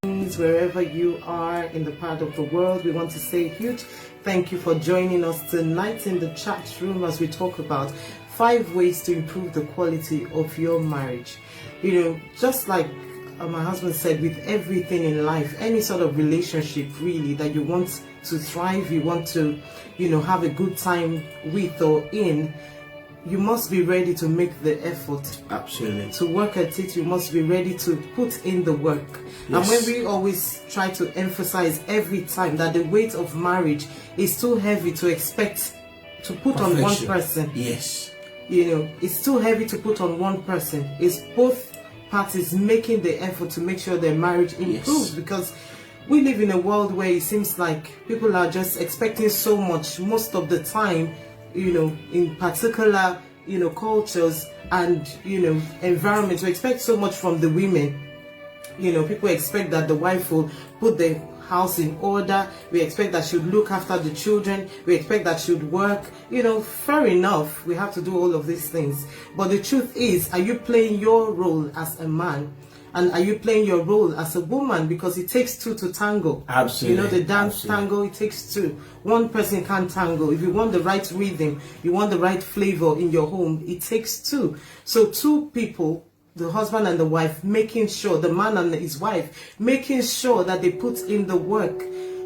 Wherever you are in the part of the world, we want to say a huge thank you for joining us tonight in the chat room as we talk about 5 ways to improve the quality of your marriage. Just like my husband said, with everything in life, any sort of relationship really that you want to thrive, you want to have a good time with or in, you must be ready to make the effort. Absolutely. To work at it, you must be ready to put in the work. Yes. And when we always try to emphasize every time that the weight of marriage is too heavy to expect to put on one person. Yes. It's too heavy to put on one person. It's both parties making the effort to make sure their marriage improves. Yes. Because we live in a world where it seems like people are just expecting so much most of the time. In particular, cultures and, environments, we expect so much from the women. People expect that the wife will put the house in order. We expect that she would look after the children. We expect that she would work. Fair enough, we have to do all of these things. But the truth is, are you playing your role as a man? And are you playing your role as a woman? Because it takes 2 to tango. Absolutely. The dance tango, it takes 2. One person can't tango. If you want the right rhythm, you want the right flavor in your home, it takes 2. So 2 people, the husband and the wife, making sure, the man and his wife, making sure that they put in the work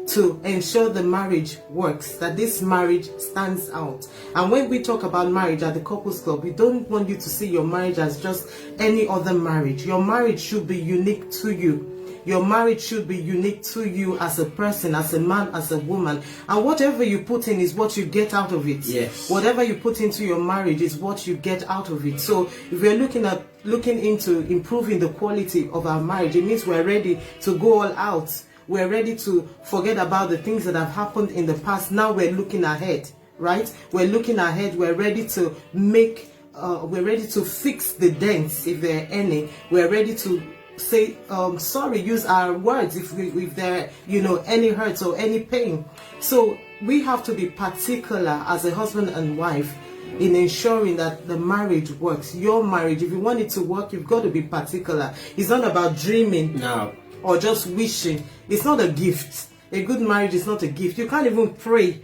to ensure the marriage works, that this marriage stands out. And when we talk about marriage at the Couples Club, we don't want you to see your marriage as just any other marriage. Your marriage should be unique to you. Your marriage should be unique to you as a person, as a man, as a woman. And whatever you put in is what you get out of it. Yes. Whatever you put into your marriage is what you get out of it. So if we're looking into improving the quality of our marriage, it means we're ready to go all out. We're ready to forget about the things that have happened in the past. Now we're looking ahead, right? We're looking ahead. We're ready to we're ready to fix the dents if there are any. We're ready to say sorry, use our words if there are any hurts or any pain. So we have to be particular as a husband and wife in ensuring that the marriage works. Your marriage, if you want it to work, you've got to be particular. It's not about dreaming. No. Or just wishing. It's not a gift. A good marriage is not a gift. You can't even pray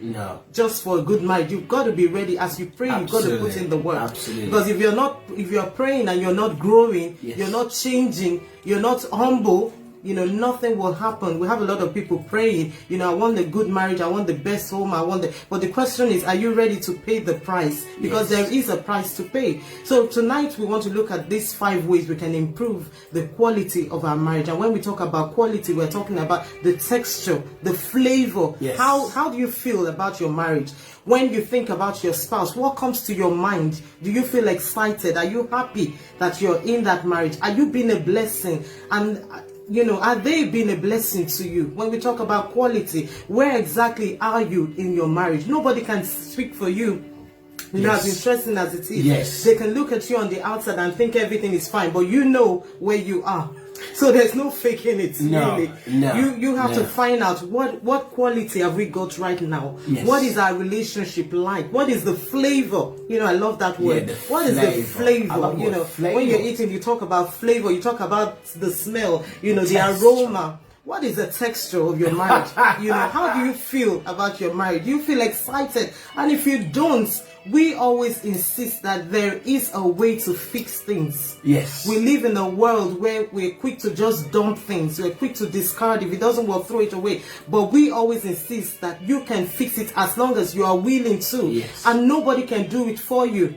just for a good marriage. You've got to be ready. As you pray, you've got to put in the work. Absolutely. Because if you're praying and you're not growing, you're not changing, you're not humble, nothing will happen. We have a lot of people praying, I want a good marriage, I want the best home, but the question is, are you ready to pay the price? Because there is a price to pay. So tonight we want to look at these 5 ways we can improve the quality of our marriage. And when we talk about quality, we're talking about the texture, the flavor. Yes. How do you feel about your marriage? When you think about your spouse, what comes to your mind? Do you feel excited? Are you happy that you're in that marriage? Are you being a blessing? And are they being a blessing to you? When we talk about quality, where exactly are you in your marriage? Nobody can speak for you. As interesting as it is. Yes. They can look at you on the outside and think everything is fine, but you know where you are. So there's no faking it, really. You have to find out what quality have we got right now. Yes. What is our relationship like? What is the flavor? I love that word. What is the flavor? Flavor. When you're eating, you talk about flavor, you talk about the smell, the aroma. What is the texture of your marriage? How do you feel about your marriage? Do you feel excited? And if you don't, we always insist that there is a way to fix things. Yes. We live in a world where we're quick to just dump things. We're quick to discard. If it doesn't work, throw it away. But we always insist that you can fix it as long as you are willing to. Yes. And nobody can do it for you.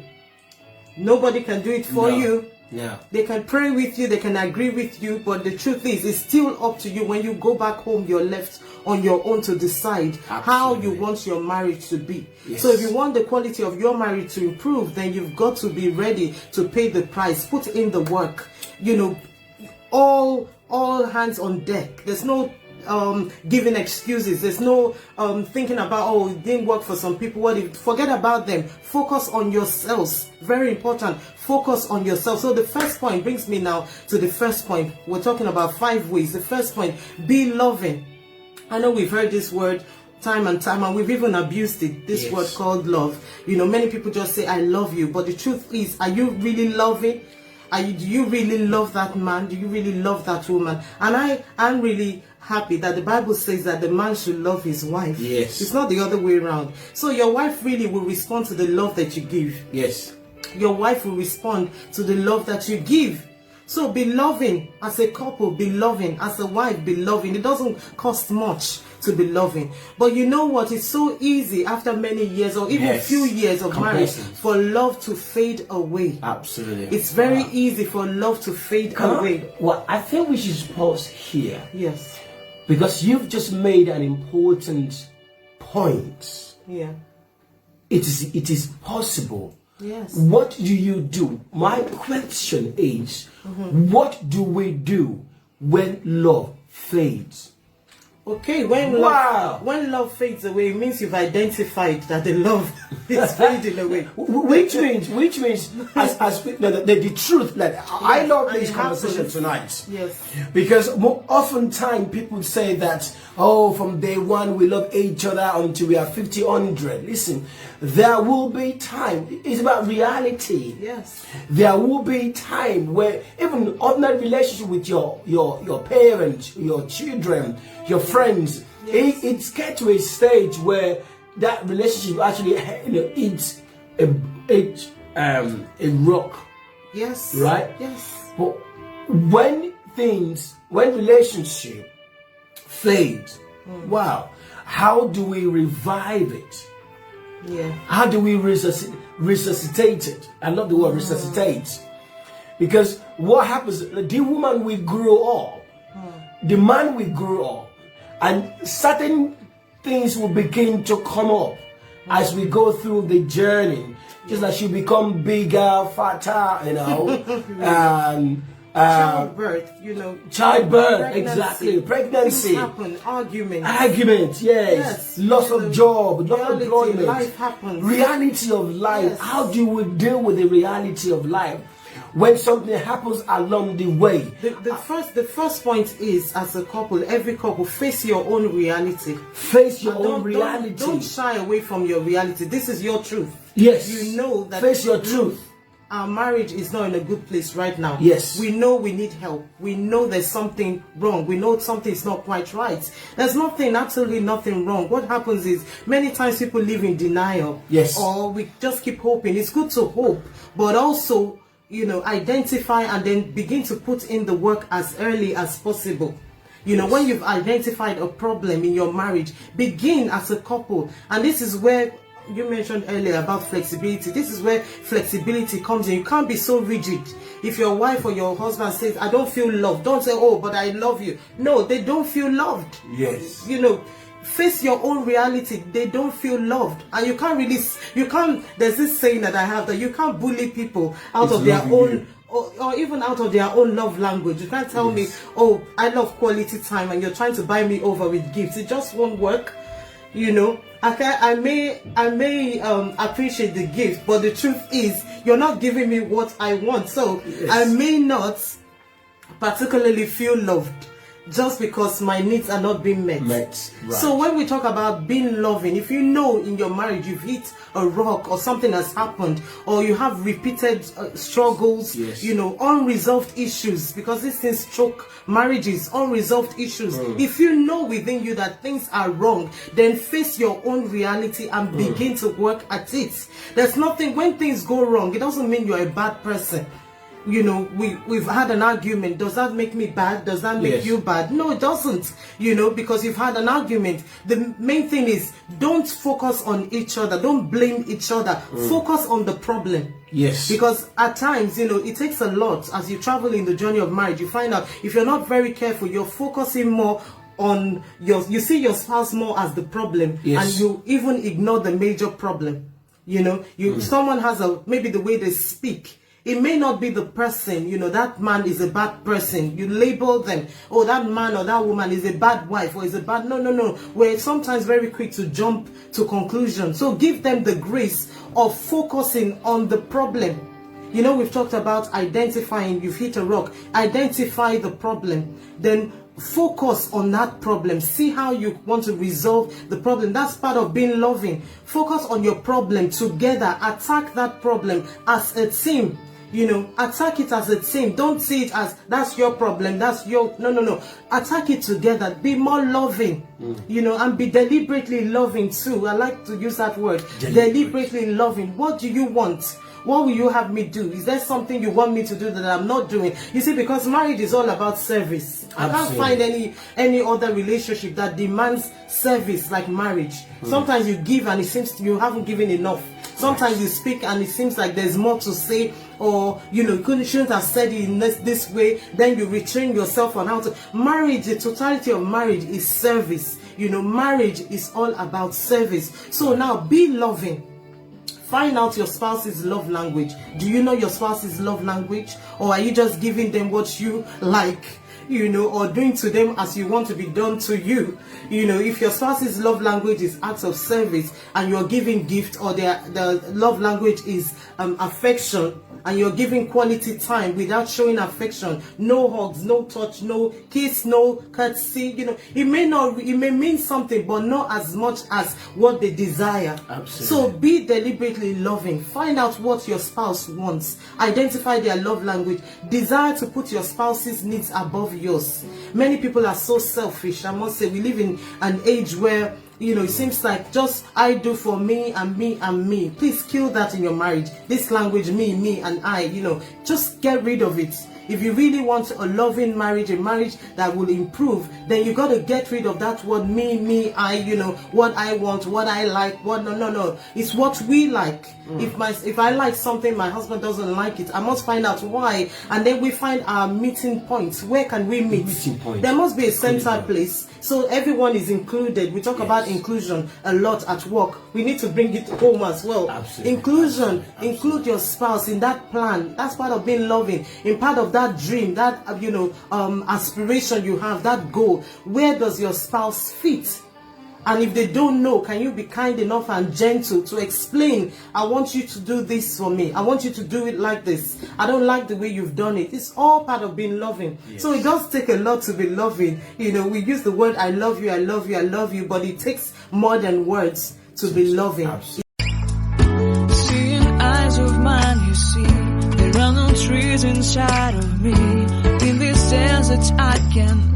Nobody can do it for you. Yeah. They can pray with you, they can agree with you, but the truth is, it's still up to you. When you go back home, you're left on your own to decide how you want your marriage to be. Yes. So if you want the quality of your marriage to improve, then you've got to be ready to pay the price, put in the work. All hands on deck. There's no giving excuses. There's no thinking about, it didn't work for some people. Forget about them. Focus on yourselves. Very important. Focus on yourself. So the first point brings me now to the first point. We're talking about 5 ways. The first point, be loving. I know we've heard this word time and time, and we've even abused it, this word called love. Many people just say, I love you. But the truth is, are you really loving? Do you really love that man? Do you really love that woman? And I'm really happy that the Bible says that the man should love his wife. Yes. It's not the other way around. So your wife really will respond to the love that you give. Yes. Your wife will respond to the love that you give. So be loving as a couple, be loving as a wife, be loving. It doesn't cost much to be loving. But you know what? It's so easy after many years or even few years of marriage for love to fade away. Absolutely. It's very easy for love to fade away. Well, I think we should pause here. Yes. Because you've just made an important point. Yeah. It is possible. Yes. What do you do? My question is, what do we do when love fades? Okay, when love fades away, it means you've identified that the love is fading away. Which means, as the truth. Like, yes, I love this conversation tonight. Yes. Because more oftentimes people say that, oh, from day one we love each other until we are 50, 100. Listen, there will be time. It's about reality. Yes. There will be time where even ordinary relationship with your parents, your children, your friends, yes, it's get to a stage where that relationship actually, it's a rock. Yes. Right? Yes. But when relationship fades, wow, how do we revive it? Yeah. How do we resuscitate it? I love the word resuscitate. Because what happens, the woman will grow up, the man will grow up, and certain things will begin to come up as we go through the journey. Just like she become bigger, fatter, and childbirth, childbirth, exactly, pregnancy, happen, arguments, yes, loss of job, loss of employment, life happens, reality of life. Yes. How do we deal with the reality of life when something happens along the way? The first point is, as a couple, every couple, face your own reality. Face your own reality. Don't shy away from your reality. This is your truth. Yes. You know that. Face your truth. Our marriage is not in a good place right now. Yes. We know we need help. We know there's something wrong. We know something is not quite right. There's absolutely nothing wrong. What happens is many times people live in denial. Yes. Or we just keep hoping. It's good to hope, but also, identify and then begin to put in the work as early as possible. When you've identified a problem in your marriage, begin as a couple. And this is where you mentioned earlier about flexibility. This is where flexibility comes in. You can't be so rigid. If your wife or your husband says, I don't feel loved, don't say, oh, but I love you. No, they don't feel loved. Yes. Face your own reality. They don't feel loved. And there's this saying that I have, that you can't bully people out of their own, or even out of their own love language. You can't tell me, oh, I love quality time, and you're trying to buy me over with gifts. It just won't work. I may appreciate the gift, but the truth is you're not giving me what I want. So yes, I may not particularly feel loved just because my needs are not being met. Right. So when we talk about being loving, if you know in your marriage you've hit a rock, or something has happened, or you have repeated struggles, yes, unresolved issues, because these things choke marriages, unresolved issues. If you know within you that things are wrong, then face your own reality and begin to work at it. There's nothing, when things go wrong, it doesn't mean you're a bad person. We've had an argument. Does that make me bad? Does that make you bad? No, it doesn't. Because you've had an argument. The main thing is, don't focus on each other. Don't blame each other. Focus on the problem. Yes. Because at times, it takes a lot. As you travel in the journey of marriage, you find out if you're not very careful, you're focusing more on you see your spouse more as the problem, and you even ignore the major problem. Someone has maybe the way they speak. It may not be the person, that man is a bad person. You label them, oh, that man or that woman is a bad wife, or is a bad... No. We're sometimes very quick to jump to conclusions. So give them the grace of focusing on the problem. We've talked about identifying, you've hit a rock. Identify the problem. Then focus on that problem. See how you want to resolve the problem. That's part of being loving. Focus on your problem together. Attack that problem as a team. Attack it as a team. Don't see it as that's your problem, that's your no. Attack it together. Be more loving, and be deliberately loving too. I like to use that word, deliberately loving. What do you want? What will you have me do? Is there something you want me to do that I'm not doing? You see, because marriage is all about service. I can't find any other relationship that demands service like marriage. Sometimes you give and it seems you haven't given enough. Sometimes you speak and it seems like there's more to say, or you shouldn't have said it in this way. Then you retrain yourself on how to. Marriage, the totality of marriage is service. Marriage is all about service. So now be loving. Find out your spouse's love language. Do you know your spouse's love language? Or are you just giving them what you like, or doing to them as you want to be done to you? If your spouse's love language is acts of service and you're giving gift, or the love language is affection, and you're giving quality time without showing affection, no hugs, no touch, no kiss, no courtesy, it may mean something, but not as much as what they desire. Absolutely. So be deliberately loving. Find out what your spouse wants. Identify their love language. Desire to put your spouse's needs above yours. Many people are so selfish. I must say, we live in an age where it seems like just I do for me and me and me. Please kill that in your marriage. This language, me and I, just get rid of it. If you really want a loving marriage, a marriage that will improve, then you got to get rid of that word me, I, what I want, what I like, what no. It's what we like. If I like something, my husband doesn't like it, I must find out why, and then we find our meeting points. Where can we meet? There must be a center place, so everyone is included. We talk about inclusion a lot at work. We need to bring it home as well. Absolutely. Inclusion. Absolutely. Include your spouse in that plan. That's part of being loving. In part of that dream, that aspiration you have, that goal. Where does your spouse fit? And if they don't know, can you be kind enough and gentle to explain, I want you to do this for me. I want you to do it like this. I don't like the way you've done it. It's all part of being loving. Yes. So it does take a lot to be loving. We use the word I love you, I love you, I love you, but it takes more than words to be loving. Absolutely. Seeing eyes of mine, you see, there are no trees inside of me. In this desert I can